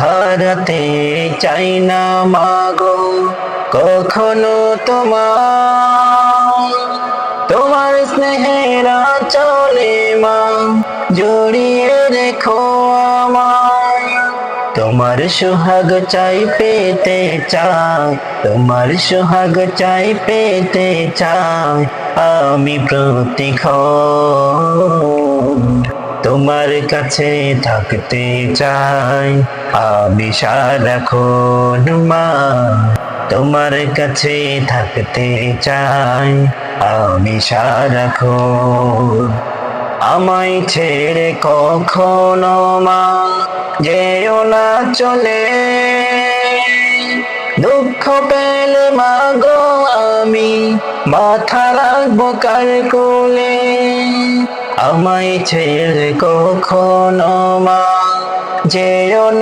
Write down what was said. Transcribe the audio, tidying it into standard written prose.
হারাতে চাই না মাগো কখনো তোমার স্নেহের আঁচলে মা জড়িয়ে রেখো আমায়। তোমার সোহাগ চাই পেতে চাই, তোমার সোহাগ চাই পেতে চাই আমি প্রতিক্ষণ। তোমার কাছে থাকতে চাই আমি সারাক্ষণ মা, তোমার কাছে থাকতে চাই আমি সারাক্ষণ। আমায় ছেড়ে কখনো মা যেও না চলে, দুঃখ পেলে মা গো আমি মাথা রাখবো কার কোলে। আমায় ছেড়ে কখনো মা যেও না